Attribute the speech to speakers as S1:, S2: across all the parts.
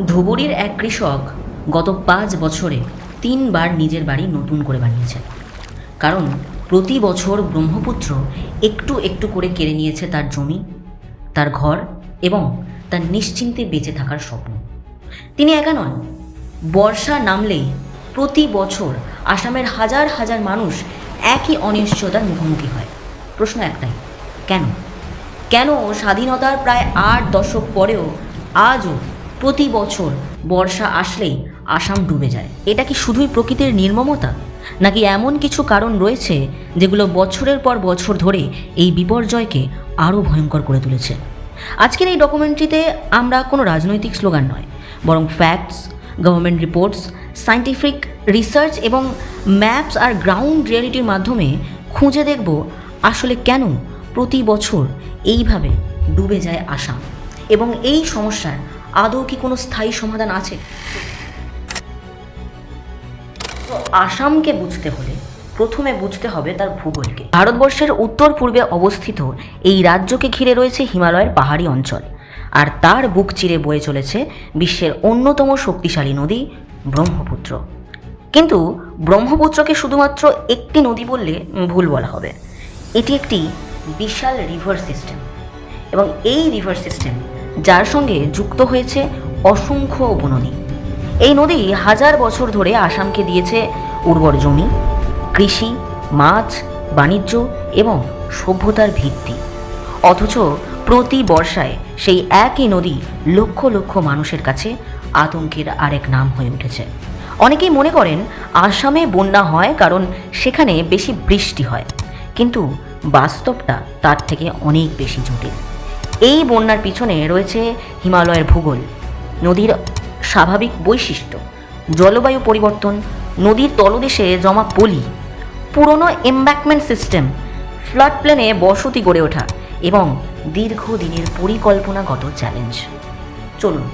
S1: ধুবুরীর এক কৃষক গত 5 বছরে 3বার নিজের বাড়ি নতুন করে বানিয়েছেন। কারণ প্রতি বছর ব্রহ্মপুত্র একটু একটু করে কেড়ে নিয়েছে তার জমি, তার ঘর এবং তার নিশ্চিন্তে বেঁচে থাকার স্বপ্ন। তিনি একা নন, বর্ষা নামলেই প্রতি বছর আসামের হাজার হাজার মানুষ একই অনিশ্চয়তার মুখোমুখি হয়। প্রশ্ন একটাই, কেন? কেন স্বাধীনতার প্রায় 8 দশক পরেও আজও প্রতি বছর বর্ষা আসলেই আসাম ডুবে যায়? এটা কি শুধুই প্রকৃতির নির্মমতা, নাকি এমন কিছু কারণ রয়েছে যেগুলো বছরের পর বছর ধরে এই বিপর্যয়কে আরও ভয়ঙ্কর করে তুলেছে? আজকের এই ডকুমেন্টারিতে আমরা কোনো রাজনৈতিক স্লোগান নয়, বরং facts, government reports, scientific research এবং ম্যাপস আর গ্রাউন্ড রিয়ালিটির মাধ্যমে খুঁজে দেখব আসলে কেন প্রতি বছর এইভাবে ডুবে যায় আসাম, এবং এই সমস্যার আদৌ কি কোনো স্থায়ী সমাধান আছে? তো আসামকে বুঝতে হলে প্রথমে বুঝতে হবে তার ভূগোলকে। ভারতবর্ষের উত্তর পূর্বে অবস্থিত এই রাজ্যকে ঘিরে রয়েছে হিমালয়ের পাহাড়ি অঞ্চল, আর তার বুক চিরে বয়ে চলেছে বিশ্বের অন্যতম শক্তিশালী নদী ব্রহ্মপুত্র। কিন্তু ব্রহ্মপুত্রকে শুধুমাত্র একটি নদী বললে ভুল বলা হবে। এটি একটি বিশাল রিভার সিস্টেম, এবং এই রিভার সিস্টেম যার সঙ্গে যুক্ত হয়েছে অসংখ্য উপনদী। এই নদী হাজার বছর ধরে আসামকে দিয়েছে উর্বর জমি, কৃষি, মাছ, বাণিজ্য এবং সভ্যতার ভিত্তি। অথচ প্রতি বর্ষায় সেই একই নদী লক্ষ লক্ষ মানুষের কাছে আতঙ্কের আরেক নাম হয়ে উঠেছে। অনেকেই মনে করেন আসামে বন্যা হয় কারণ সেখানে বেশি বৃষ্টি হয়, কিন্তু বাস্তবটা তার থেকে অনেক বেশি জটিল। এই বন্যার পিছনে রয়েছে হিমালয়ের ভূগোল, নদীর স্বাভাবিক বৈশিষ্ট্য, জলবায়ু পরিবর্তন, নদীর তলদেশে জমা পলি, পুরনো এমব্যাঙ্কমেন্ট সিস্টেম, ফ্লাড প্লেনে বসতি গড়ে ওঠা এবং দীর্ঘদিনের পরিকল্পনাগত চ্যালেঞ্জ। চলুন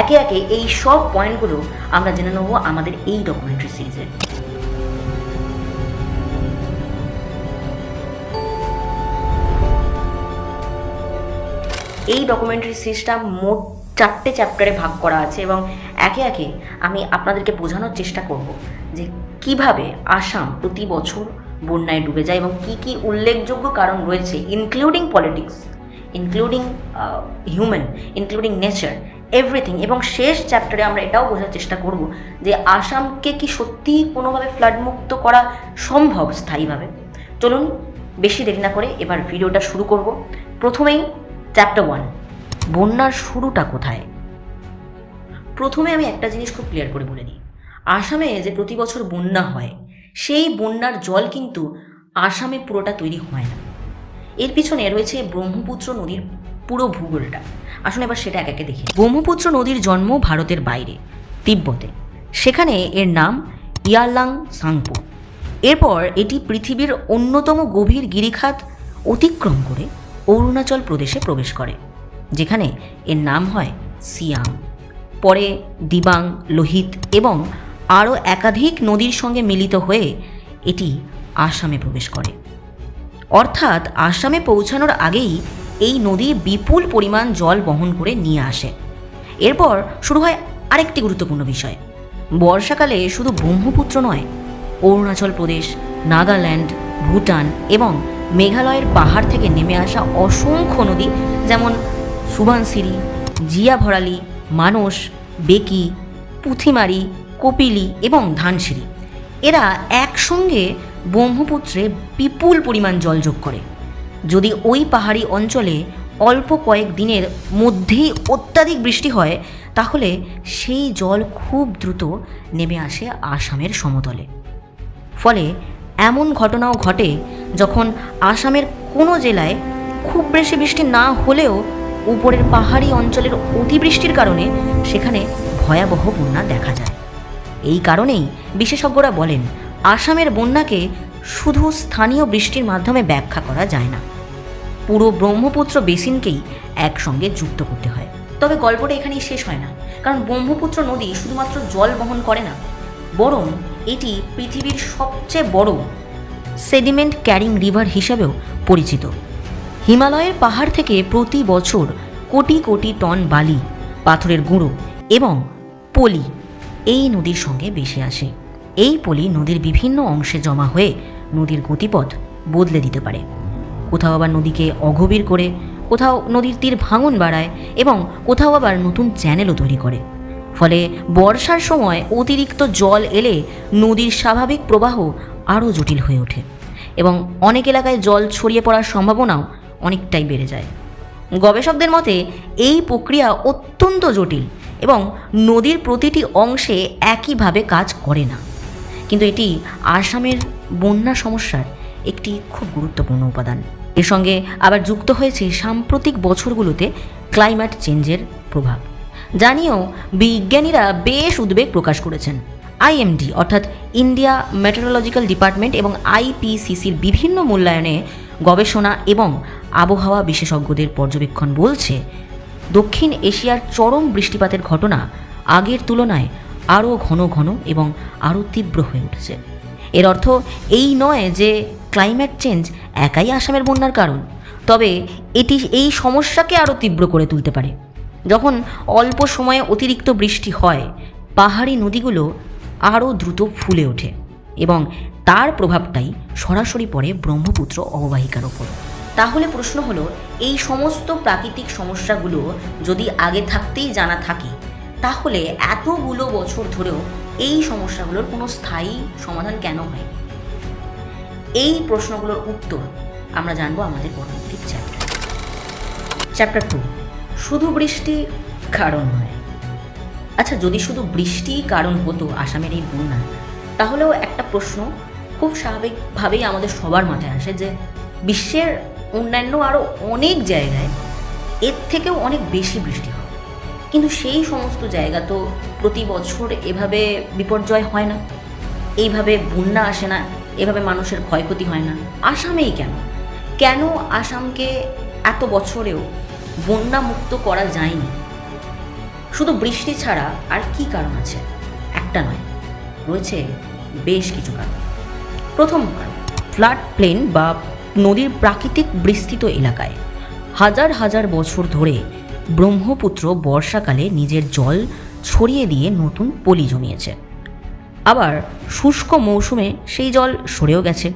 S1: একে একে এই সব পয়েন্টগুলো আমরা জেনে নেব আমাদের এই ডকুমেন্টারি সিরিজে। এই ডকুমেন্টারি সিরিজটা মোট 4টে চ্যাপ্টারে ভাগ করা আছে, এবং একে একে আমি আপনাদেরকে বোঝানোর চেষ্টা করব যে কিভাবে আসাম প্রতি বছর বন্যায় ডুবে যায় এবং কি কি উল্লেখযোগ্য কারণ রয়েছে, including politics, including human, including nature, everything. এবং শেষ চ্যাপ্টারে আমরা এটাও বোঝার চেষ্টা করব যে আসামকে কি সত্যিই কোনোভাবে ফ্লাডমুক্ত করা সম্ভব স্থায়ীভাবে। চলুন বেশি দেরি না করে এবার ভিডিওটা শুরু করব। প্রথমেই চ্যাপ্টার 1, বন্যার শুরুটা কোথায়? প্রথমে আমি একটা জিনিস খুব ক্লিয়ার করে বলে দিই, আসামে যে প্রতি বছর বন্যা হয় সেই বন্যার জল কিন্তু আসামে পুরোটা তৈরি হয় না। এর পিছনে রয়েছে ব্রহ্মপুত্র নদীর পুরো ভূগোলটা। আসুন এবার সেটা এক একে দেখি। ব্রহ্মপুত্র নদীর জন্ম ভারতের বাইরে, তিব্বতে। সেখানে এর নাম ইয়ারলাং সাংপো। এরপর এটি পৃথিবীর অন্যতম গভীর গিরিখাত অতিক্রম করে অরুণাচল প্রদেশে প্রবেশ করে, যেখানে এর নাম হয় সিয়াং। পরে দিবাং, লোহিত এবং আরও একাধিক নদীর সঙ্গে মিলিত হয়ে এটি আসামে প্রবেশ করে। অর্থাৎ আসামে পৌঁছানোর আগেই এই নদী বিপুল পরিমাণ জল বহন করে নিয়ে আসে। এরপর শুরু হয় আরেকটি গুরুত্বপূর্ণ বিষয়। বর্ষাকালে শুধু ব্রহ্মপুত্র নয়, অরুণাচল প্রদেশ, নাগাল্যান্ড, ভুটান এবং মেঘালয়ের পাহাড় থেকে নেমে আসা অসংখ্য নদী, যেমন সুবানসিরি, জিয়াভরালি, মানস, বেকি, পুথিমারি, কপিলি এবং ধানসিরি, এরা একসঙ্গে ব্রহ্মপুত্রে বিপুল পরিমাণ জল যোগ করে। যদি ওই পাহাড়ি অঞ্চলে অল্প কয়েক দিনের মধ্যেই অত্যাধিক বৃষ্টি হয়, তাহলে সেই জল খুব দ্রুত নেমে আসে আসামের সমতলে। ফলে এমন ঘটনাও ঘটে যখন আসামের কোনো জেলায় খুব বেশি বৃষ্টি না হলেও উপরের পাহাড়ি অঞ্চলের অতিবৃষ্টির কারণে সেখানে ভয়াবহ বন্যা দেখা যায়। এই কারণেই বিশেষজ্ঞরা বলেন আসামের বন্যাকে শুধু স্থানীয় বৃষ্টির মাধ্যমে ব্যাখ্যা করা যায় না, পুরো ব্রহ্মপুত্র বেসিনকেই একসঙ্গে যুক্ত করতে হয়। তবে গল্পটা এখানেই শেষ হয় না, কারণ ব্রহ্মপুত্র নদী শুধুমাত্র জল বহন করে না, বরং এটি পৃথিবীর সবচেয়ে বড় সেডিমেন্ট ক্যারিং রিভার হিসেবেও পরিচিত। হিমালয়ের পাহাড় থেকে প্রতি বছর কোটি কোটি টন বালি, পাথরের গুঁড়ো এবং পলি এই নদীর সঙ্গে ভেসে আসে। এই পলি নদীর বিভিন্ন অংশে জমা হয়ে নদীর গতিপথ বদলে দিতে পারে। কোথাও আবার নদীকে অগভীর করে, কোথাও নদীর তীর ভাঙন বাড়ায় এবং কোথাও আবার নতুন চ্যানেলও তৈরি করে। ফলে বর্ষার সময় অতিরিক্ত জল এলে নদীর স্বাভাবিক প্রবাহ আরও জটিল হয়ে ওঠে এবং অনেক এলাকায় জল ছড়িয়ে পড়ার সম্ভাবনাও অনেকটাই বেড়ে যায়। গবেষকদের মতে এই প্রক্রিয়া অত্যন্ত জটিল এবং নদীর প্রতিটি অংশে একইভাবে কাজ করে না, কিন্তু এটি আসামের বন্যা সমস্যার একটি খুব গুরুত্বপূর্ণ উপাদান। এর সঙ্গে আবার যুক্ত হয়েছে সাম্প্রতিক বছরগুলোতে ক্লাইমেট চেঞ্জের প্রভাব, যা নিয়েও বিজ্ঞানীরা বেশ উদ্বেগ প্রকাশ করেছেন। আইএমডি অর্থাৎ ইন্ডিয়া মেটেরোলজিক্যাল ডিপার্টমেন্ট এবং আইপিসিসির বিভিন্ন মূল্যায়নে গবেষণা এবং আবহাওয়া বিশেষজ্ঞদের পর্যবেক্ষণ বলছে, দক্ষিণ এশিয়ার চরম বৃষ্টিপাতের ঘটনা আগের তুলনায় আরও ঘন ঘন এবং আরও তীব্র হয়ে উঠেছে। এর অর্থ এই নয় যে ক্লাইমেট চেঞ্জ একাই আসামের বন্যার কারণ, তবে এটি এই সমস্যাকে আরও তীব্র করে তুলতে পারে। যখন অল্প সময়ে অতিরিক্ত বৃষ্টি হয়, পাহাড়ি নদীগুলো আরও দ্রুত ফুলে ওঠে এবং তার প্রভাবটাই সরাসরি পড়ে ব্রহ্মপুত্র অববাহিকার ওপর। তাহলে প্রশ্ন হলো, এই সমস্ত প্রাকৃতিক সমস্যাগুলো যদি আগে থাকতেই জানা থাকে, তাহলে এতগুলো বছর ধরেও এই সমস্যাগুলোর কোনো স্থায়ী সমাধান কেন হয়? এই প্রশ্নগুলোর উত্তর আমরা জানবো আমাদের পরবর্তী চ্যাপ্টার 2, শুধু বৃষ্টি কারণ নয়। আচ্ছা, যদি শুধু বৃষ্টি কারণ হতো আসামের এই বন্যা, তাহলেও একটা প্রশ্ন খুব স্বাভাবিকভাবেই আমাদের সবার মাথায় আসে যে বিশ্বের অন্যান্য আরও অনেক জায়গায় এর থেকেও অনেক বেশি বৃষ্টি হয়, কিন্তু সেই সমস্ত জায়গা তো প্রতি বছর এভাবে বিপর্যয় হয় না, এইভাবে বন্যা আসে না, এভাবে মানুষের ক্ষয়ক্ষতি হয় না। আসামেই কেন কেন আসামকে এত বছরেও বন্যা মুক্ত করা যায়নি? শুধু বৃষ্টি ছাড়া আর কি কারণ আছে? একটা নয়, রয়েছে বেশ কিছু কারণ। প্রথম কারণ, ফ্লাড প্লেন বা নদীর প্রাকৃতিক বিস্তৃত এলাকায় হাজার হাজার বছর ধরে ব্রহ্মপুত্র বর্ষাকালে নিজের জল ছড়িয়ে দিয়ে নতুন পলি জমিয়েছে। আবার শুষ্ক মৌসুমে সেই জল সরেও গেছে,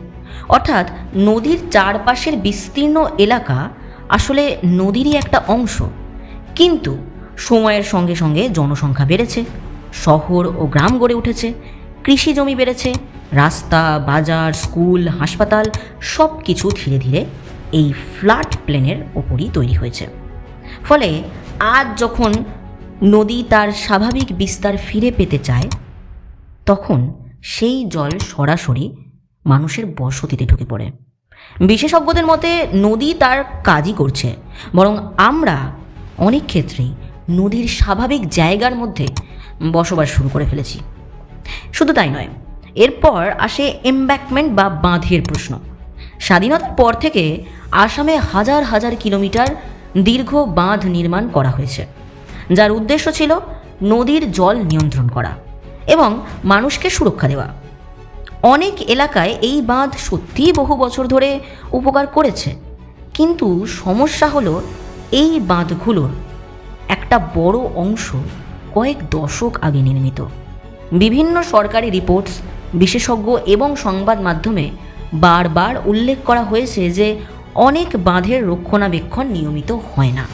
S1: অর্থাৎ নদীর চারপাশের বিস্তীর্ণ এলাকা আসলে নদীরই একটা অংশ। কিন্তু সময়ের সঙ্গে সঙ্গে জনসংখ্যা বেড়েছে, শহর ও গ্রাম গড়ে উঠেছে, কৃষি জমি বেড়েছে, রাস্তা, বাজার, স্কুল, হাসপাতাল সব কিছু ধীরে ধীরে এই ফ্লাড প্লেনের ওপরই তৈরি হয়েছে। ফলে আজ যখন নদী তার স্বাভাবিক বিস্তার ফিরে পেতে চায়, তখন সেই জল সরাসরি মানুষের বসতিতে ঢুকে পড়ে। বিশেষজ্ঞদের মতে নদী তার কাজই করছে, বরং আমরা অনেক ক্ষেত্রেই নদীর স্বাভাবিক জায়গার মধ্যে বসবাস শুরু করে ফেলেছি। শুধু তাই নয়, এরপর আসে এমব্যাঙ্কমেন্ট বা বাঁধের প্রশ্ন। স্বাধীনতার পর থেকে আসামে হাজার হাজার কিলোমিটার দীর্ঘ বাঁধ নির্মাণ করা হয়েছে, যার উদ্দেশ্য ছিল নদীর জল নিয়ন্ত্রণ করা এবং মানুষকে সুরক্ষা দেওয়া। অনেক এলাকায় এই বাঁধ সত্যিই বহু বছর ধরে উপকার করেছে, কিন্তু সমস্যা হলো এই বাঁধগুলোর একটা বড় অংশ কয়েক দশক আগে নির্মিত। বিভিন্ন সরকারি রিপোর্টস, বিশেষজ্ঞ এবং সংবাদ মাধ্যমে বারবার উল্লেখ করা হয়েছে যে অনেক বাঁধের রক্ষণাবেক্ষণ নিয়মিত হয় না।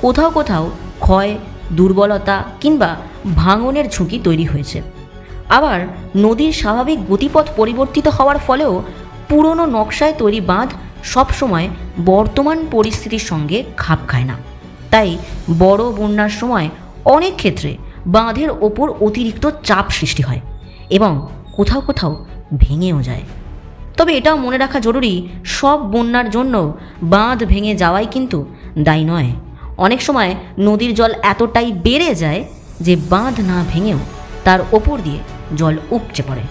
S1: কোথাও কোথাও ক্ষয়, দুর্বলতা কিংবা ভাঙনের ঝুঁকি তৈরি হয়েছে। আবার নদীর স্বাভাবিক গতিপথ পরিবর্তিত হওয়ার ফলেও পুরনো নকশায় তৈরি বাঁধ সবসময় বর্তমান পরিস্থিতির সঙ্গে খাপ খায় না। তাই বড় বন্যার সময় অনেক ক্ষেত্রে বাঁধের ওপর অতিরিক্ত চাপ সৃষ্টি হয় এবং কোথাও কোথাও ভেঙেও যায়। তবে এটাও মনে রাখা জরুরি, সব বন্যার জন্য বাঁধ ভেঙে যাওয়াই কিন্তু দায়ী নয়। অনেক সময় নদীর জল এতটাই বেড়ে যায় যে বাঁধ না ভেঙেও তার ওপর দিয়ে জল উপচে পড়ে।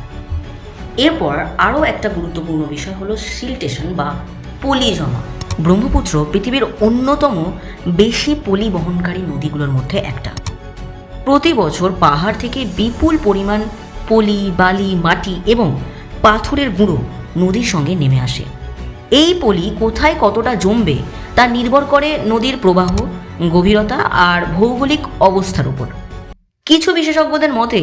S1: এরপর আরও একটা গুরুত্বপূর্ণ বিষয় হলো সিল্টেশন বা পলি জমা। ব্রহ্মপুত্র পৃথিবীর অন্যতম বেশি পলি বহনকারী নদীগুলোর মধ্যে একটা। প্রতি বছর পাহাড় থেকে বিপুল পরিমাণ পলি, বালি, মাটি এবং পাথরের গুঁড়ো নদীর সঙ্গে নেমে আসে। এই পলি কোথায় কতটা জমবে তা নির্ভর করে নদীর প্রবাহ, গভীরতা আর ভৌগোলিক অবস্থার উপর। কিছু বিশেষজ্ঞদের মতে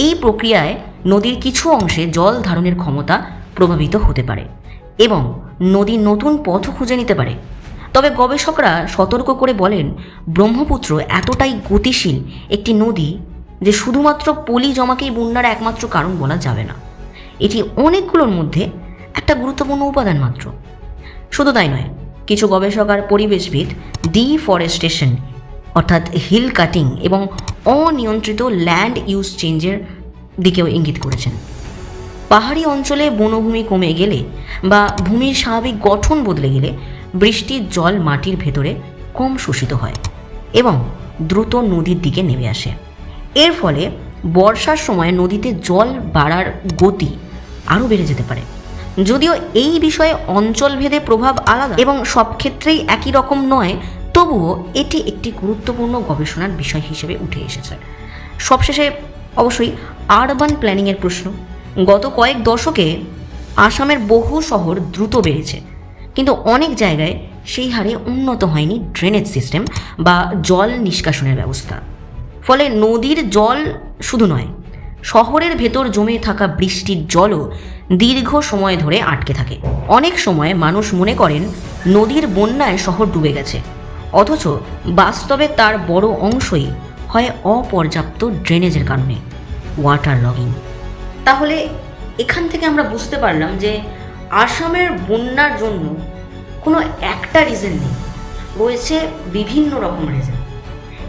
S1: এই প্রক্রিয়ায় নদীর কিছু অংশে জল ধারণের ক্ষমতা প্রভাবিত হতে পারে এবং নদী নতুন পথও খুঁজে নিতে পারে। তবে গবেষকরা সতর্ক করে বলেন, ব্রহ্মপুত্র এতটাই গতিশীল একটি নদী যে শুধুমাত্র পলি জমাকেই বন্যার একমাত্র কারণ বলা যাবে না। এটি অনেকগুলোর মধ্যে একটা গুরুত্বপূর্ণ উপাদান মাত্র। শুধু তাই নয়, কিছু গবেষক আর পরিবেশবিদ ডিফরেস্টেশন অর্থাৎ হিল কাটিং এবং অনিয়ন্ত্রিত ল্যান্ড ইউজ চেঞ্জের দিকেও ইঙ্গিত করেছেন। পাহাড়ি অঞ্চলে বনভূমি কমে গেলে বা ভূমির স্বাভাবিক গঠন বদলে গেলে বৃষ্টির জল মাটির ভেতরে কম শোষিত হয় এবং দ্রুত নদীর দিকে নেমে আসে। এর ফলে বর্ষার সময় নদীতে জল বাড়ার গতি আরও বেড়ে যেতে পারে। যদিও এই বিষয়ে অঞ্চলভেদে প্রভাব আলাদা এবং সব ক্ষেত্রেই একই রকম নয়, তবুও এটি একটি গুরুত্বপূর্ণ গবেষণার বিষয় হিসেবে উঠে এসেছে। সবশেষে অবশ্যই আরবান প্ল্যানিংয়ের প্রশ্ন। গত কয়েক দশকে আসামের বহু শহর দ্রুত বেড়েছে, কিন্তু অনেক জায়গায় সেই হারে উন্নত হয়নি ড্রেনেজ সিস্টেম বা জল নিষ্কাশনের ব্যবস্থা। ফলে নদীর জল শুধু নয়, শহরের ভেতর জমে থাকা বৃষ্টির জলও দীর্ঘ সময় ধরে আটকে থাকে। অনেক সময় মানুষ মনে করেন নদীর বন্যায় শহর ডুবে গেছে, অথচ বাস্তবে তার বড় অংশই হয় অপর্যাপ্ত ড্রেনেজের কারণে, ওয়াটার লগিং। তাহলে এখান থেকে আমরা বুঝতে পারলাম যে আসামের বন্যার জন্য কোনো একটা রিজন নেই, রয়েছে বিভিন্ন রকম রিজন।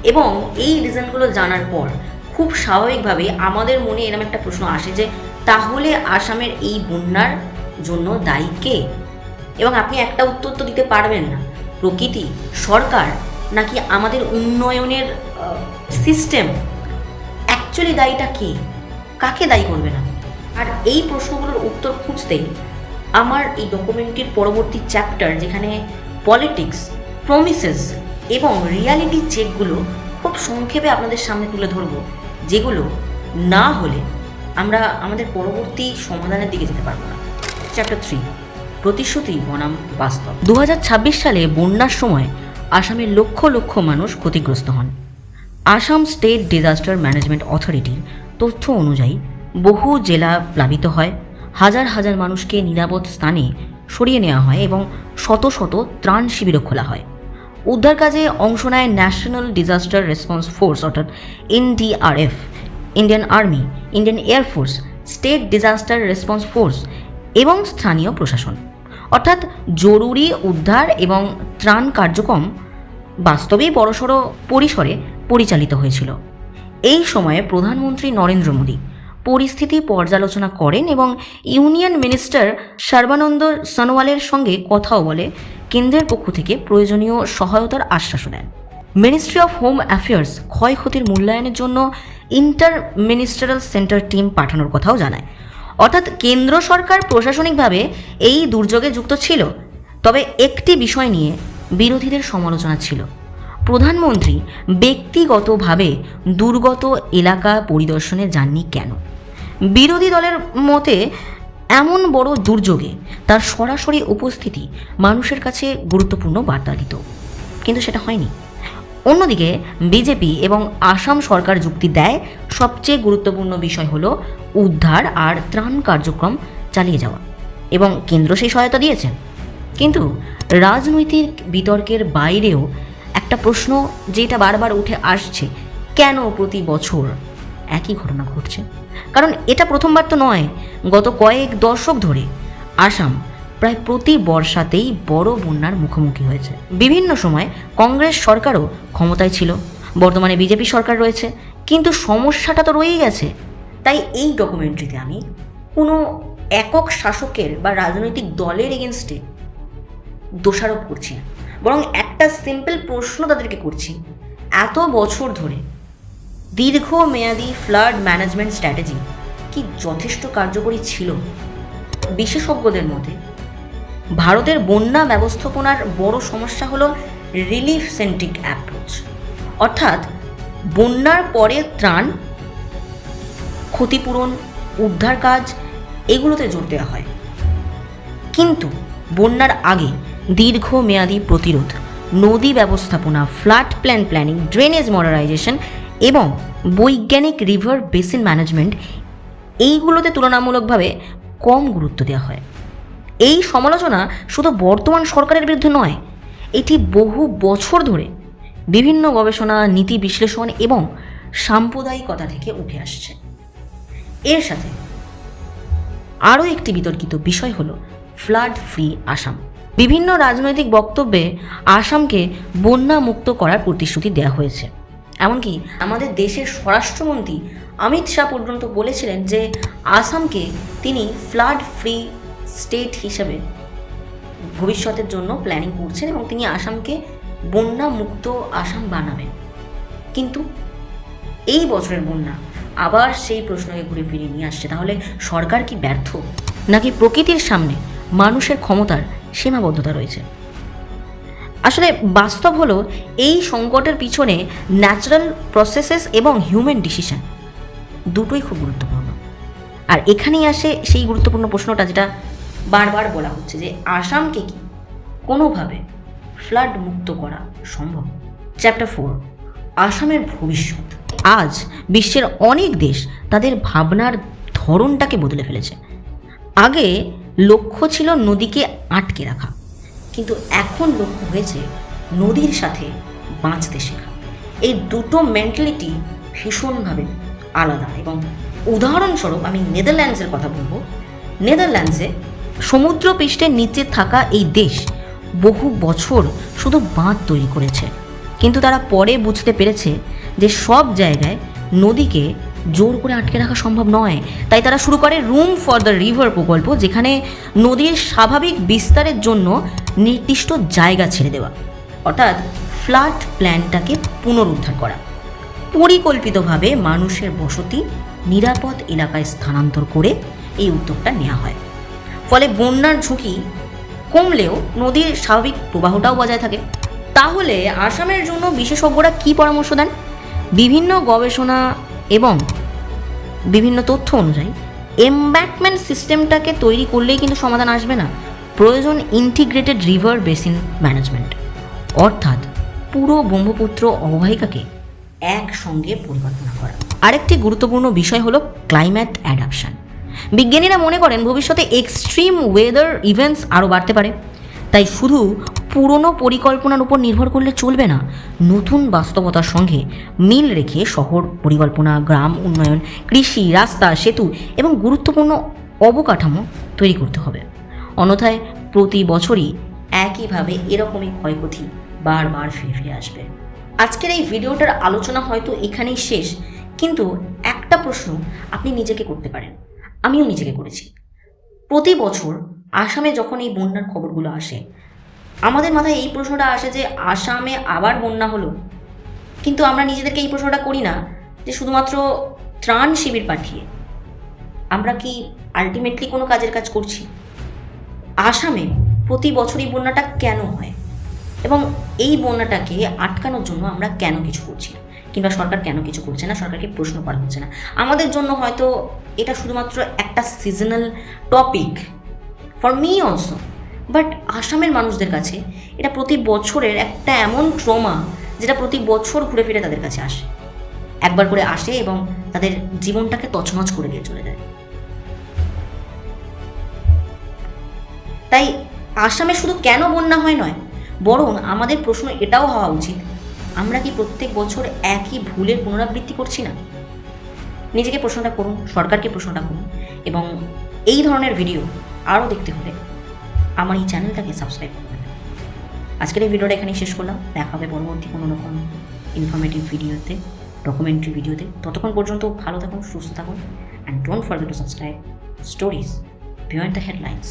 S1: এবং এই রিজনগুলো জানার পর খুব স্বাভাবিকভাবেই আমাদের মনে এরকম একটা প্রশ্ন আসে যে তাহলে আসামের এই বন্যার জন্য দায়ী কে? এবং আপনি একটা উত্তর তো দিতে পারবেন না, প্রকৃতি, সরকার, নাকি আমাদের উন্নয়নের সিস্টেম? অ্যাকচুয়ালি দায়ীটা কে? কাকে দায়ী করবে না? আর এই প্রশ্নগুলোর উত্তর খুঁজতেই আমার এই ডকুমেন্টটির পরবর্তী চ্যাপ্টার, যেখানে পলিটিক্স, প্রমিসেস এবং রিয়ালিটি চেকগুলো খুব সংক্ষেপে আপনাদের সামনে তুলে ধরব, যেগুলো না হলে আমরা আমাদের পরবর্তী সমাধানের দিকে যেতে পারবো না। চ্যাপ্টার 3, প্রতিশ্রুতি বনাম বাস্তব। 2026 সালে বন্যার সময় আসামের লক্ষ লক্ষ মানুষ ক্ষতিগ্রস্ত হন। আসাম স্টেট ডিজাস্টার ম্যানেজমেন্ট অথরিটির তথ্য অনুযায়ী বহু জেলা প্লাবিত হয়, হাজার হাজার মানুষকে নিরাপদ স্থানে সরিয়ে নেওয়া হয় এবং শত শত ত্রাণ শিবিরও খোলা হয়। উদ্ধার কাজে অংশ নেয় ন্যাশনাল ডিজাস্টার রেসপন্স ফোর্স অর্থাৎ NDRF, Indian army, Indian air force, state disaster response force এবং স্থানীয় প্রশাসন। অর্থাৎ জরুরি উদ্ধার এবং ত্রাণ কার্যক্রম বাস্তবেই বড়সড় পরিসরে পরিচালিত হয়েছিল। এই সময়ে প্রধানমন্ত্রী নরেন্দ্র মোদী পরিস্থিতি পর্যালোচনা করেন এবং ইউনিয়ন মিনিস্টার সর্বানন্দ সোনোয়ালের সঙ্গে কথাও বলে কেন্দ্রের পক্ষ থেকে প্রয়োজনীয় সহায়তার আশ্বাসও দেন। মিনিস্ট্রি অফ হোম অ্যাফেয়ার্স ক্ষয়ক্ষতির মূল্যায়নের জন্য ইন্টার মিনিস্টারাল সেন্টার টিম পাঠানোর কথাও জানায়। অর্থাৎ কেন্দ্র সরকার প্রশাসনিকভাবে এই দুর্যোগে যুক্ত ছিল, তবে একটি বিষয় নিয়ে বিরোধীদের সমালোচনা ছিল। প্রধানমন্ত্রী ব্যক্তিগতভাবে দুর্গত এলাকা পরিদর্শনে যাননি কেন? বিরোধী দলের মতে এমন বড় দুর্যোগে তার সরাসরি উপস্থিতি মানুষের কাছে গুরুত্বপূর্ণ বার্তা দিত, কিন্তু সেটা হয়নি। অন্যদিকে বিজেপি এবং আসাম সরকার যুক্তি দেয় সবচেয়ে গুরুত্বপূর্ণ বিষয় হলো উদ্ধার আর ত্রাণ কার্যক্রম চালিয়ে যাওয়া, এবং কেন্দ্র সেই সহায়তা দিয়েছে। কিন্তু রাজনৈতিক বিতর্কের বাইরেও একটা প্রশ্ন যেটা বারবার উঠে আসছে, কেন প্রতি বছর একই ঘটনা ঘটছে? কারণ এটা প্রথমবার তো নয়, গত কয়েক দশক ধরে আসাম প্রায় প্রতি বর্ষাতেই বড় বন্যার মুখোমুখি হয়েছে। বিভিন্ন সময় কংগ্রেস সরকারও ক্ষমতায় ছিল, বর্তমানে বিজেপি সরকার রয়েছে, কিন্তু সমস্যাটা তো রয়েই গেছে। তাই এই ডকুমেন্টারিতে আমি কোনো একক শাসকের বা রাজনৈতিক দলের এগেনস্টে দোষারোপ করছি না, বরং একটা সিম্পল প্রশ্ন তাদেরকে করছি, এত বছর ধরে দীর্ঘমেয়াদী ফ্লাড ম্যানেজমেন্ট স্ট্র্যাটেজি কি যথেষ্ট কার্যকরী ছিল? বিশেষজ্ঞদের মতে ভারতের বন্যা ব্যবস্থাপনার বড় সমস্যা হলো রিলিফ সেন্ট্রিক অ্যাপ্রোচ, অর্থাৎ বন্যার পরে ত্রাণ, ক্ষতিপূরণ, উদ্ধার কাজ এগুলোতে জোর দেওয়া হয়, কিন্তু বন্যার আগে দীর্ঘমেয়াদী প্রতিরোধ, নদী ব্যবস্থাপনা, ফ্লাড প্ল্যানিং, ড্রেনেজ মডারাইজেশন এবং বৈজ্ঞানিক রিভার বেসিন ম্যানেজমেন্ট এইগুলোতে তুলনামূলকভাবে কম গুরুত্ব দেওয়া হয়। এই সমালোচনা শুধু বর্তমান সরকারের বিরুদ্ধে নয়, এটি বহু বছর ধরে বিভিন্ন গবেষণা, নীতি বিশ্লেষণ এবং সাম্প্রদায়িকতা থেকে উঠে আসছে। এর সাথে আরও একটি বিতর্কিত বিষয় হলো ফ্লাড ফ্রি আসাম। বিভিন্ন রাজনৈতিক বক্তব্যে আসামকে বন্যা মুক্ত করার প্রতিশ্রুতি দেওয়া হয়েছে। এমনকি আমাদের দেশের স্বরাষ্ট্রমন্ত্রী অমিত শাহ পর্যন্ত বলেছিলেন যে আসামকে তিনি ফ্লাড ফ্রি স্টেট হিসেবে ভবিষ্যতের জন্য প্ল্যানিং করছেন এবং তিনি আসামকে বন্যা মুক্ত আসাম বানাবেন। কিন্তু এই বছরের বন্যা আবার সেই প্রশ্নকে ঘুরে ফিরিয়ে নিয়ে আসছে। তাহলে সরকার কি ব্যর্থ, নাকি প্রকৃতির সামনে মানুষের ক্ষমতার সীমাবদ্ধতা রয়েছে? আসলে বাস্তব হলো এই সংকটের পিছনে ন্যাচারাল প্রসেসেস এবং হিউম্যান ডিসিশন দুটোই খুব গুরুত্বপূর্ণ। আর এখানেই আসে সেই গুরুত্বপূর্ণ প্রশ্নটা যেটা বারবার বলা হচ্ছে যে আসামকে কি কোনোভাবে ফ্লাড মুক্ত করা সম্ভব? চ্যাপ্টার 4, আসামের ভবিষ্যৎ। আজ বিশ্বের অনেক দেশ তাদের ভাবনার ধরনটাকে বদলে ফেলেছে। আগে লক্ষ্য ছিল নদীকে আটকে রাখা, কিন্তু এখন লক্ষ্য হয়েছে নদীর সাথে বাঁচতে শেখা। এই দুটো মেন্টালিটি ভীষণভাবে আলাদা। এবং উদাহরণস্বরূপ আমি নেদারল্যান্ডসের কথা বলবো। নেদারল্যান্ডসে সমুদ্রপৃষ্ঠের নিচে থাকা এই দেশ বহু বছর শুধু বাঁধ তৈরি করেছে, কিন্তু তারা পরে বুঝতে পেরেছে যে সব জায়গায় নদীকে জোর করে আটকে রাখা সম্ভব নয়। তাই তারা শুরু করে রুম ফর দ্য রিভার প্রকল্প, যেখানে নদীর স্বাভাবিক বিস্তারের জন্য নির্দিষ্ট জায়গা ছেড়ে দেওয়া, অর্থাৎ ফ্লাড প্ল্যানটাকে পুনরুদ্ধার করা। পরিকল্পিতভাবে মানুষের বসতি নিরাপদ এলাকায় স্থানান্তর করে এই উদ্যোগটা নেওয়া হয়। ফলে বন্যার ঝুঁকি কমলেও নদীর স্বাভাবিক প্রবাহটাও বজায় থাকে। তাহলে আসামের জন্য বিশেষজ্ঞরা কী পরামর্শ দেন? বিভিন্ন গবেষণা এবং বিভিন্ন তথ্য অনুযায়ী এমব্যাঙ্কমেন্ট সিস্টেমটাকে তৈরি করলেই কিন্তু সমাধান আসবে না। প্রয়োজন ইন্টিগ্রেটেড রিভার বেসিন ম্যানেজমেন্ট, অর্থাৎ পুরো ব্রহ্মপুত্র অববাহিকাকে একসঙ্গে পরিকল্পনা করা। আরেকটি গুরুত্বপূর্ণ বিষয় হলো ক্লাইমেট অ্যাডাপশন। বিজ্ঞানীরা মনে করেন ভবিষ্যতে এক্সট্রিম ওয়েদার ইভেন্টস আরও বাড়তে পারে। তাই শুধু পুরনো পরিকল্পনার উপর নির্ভর করলে চলবে না, নতুন বাস্তবতার সঙ্গে মিল রেখে শহর পরিকল্পনা, গ্রাম উন্নয়ন, কৃষি, রাস্তা, সেতু এবং গুরুত্বপূর্ণ অবকাঠামো তৈরি করতে হবে। অন্যথায় প্রতি বছরই একইভাবে এরকমই ক্ষয়ক্ষতি বারবার ফিরে ফিরে আসবে। আজকের এই ভিডিওটার আলোচনা হয়তো এখানেই শেষ, কিন্তু একটা প্রশ্ন আপনি নিজেকে করতে পারেন, আমিও নিজেকে করেছি। প্রতি বছর আসামে যখন এই বন্যার খবরগুলো আসে, আমাদের মাথায় এই প্রশ্নটা আসে যে আসামে আবার বন্যা হলো। কিন্তু আমরা নিজেদেরকে এই প্রশ্নটা করি না যে শুধুমাত্র ত্রাণ শিবির পাঠিয়ে আমরা কি আলটিমেটলি কোনো কাজের কাজ করছি? আসামে প্রতি বছরই বন্যাটা কেন হয় এবং এই বন্যাটাকে আটকানোর জন্য আমরা কেন কিছু করছি না, কিংবা সরকার কেন কিছু করছে না, সরকারকে প্রশ্ন করা হচ্ছে না। আমাদের জন্য হয়তো এটা শুধুমাত্র একটা seasonal topic, for me also, but আসামের মানুষদের কাছে এটা প্রতি বছরের একটা এমন ট্রমা যেটা প্রতি বছর ঘুরে ফিরে তাদের কাছে আসে, একবার করে আসে এবং তাদের জীবনটাকে তছনছ করে দিয়ে চলে যায়। তাই আসামে শুধু কেন বন্যা হয় নয়, বরং আমাদের প্রশ্ন এটাও হওয়া উচিত, আমরা কি প্রত্যেক বছর একই ভুলের পুনরাবৃত্তি করছি না? নিজেকে প্রশ্নটা করুন, সরকারকে প্রশ্নটা করুন, এবং এই ধরনের ভিডিও আরও দেখতে হলে আমার এই চ্যানেলটাকে সাবস্ক্রাইব করবেন। আজকের এই ভিডিওটা এখানেই শেষ করলাম। দেখা হবে পরবর্তী কোনো রকম ইনফরমেটিভ ভিডিওতে, ডকুমেন্টারি ভিডিওতে। ততক্ষণ পর্যন্ত ভালো থাকুন, সুস্থ থাকুন, and don't forget to subscribe stories beyond the headlines.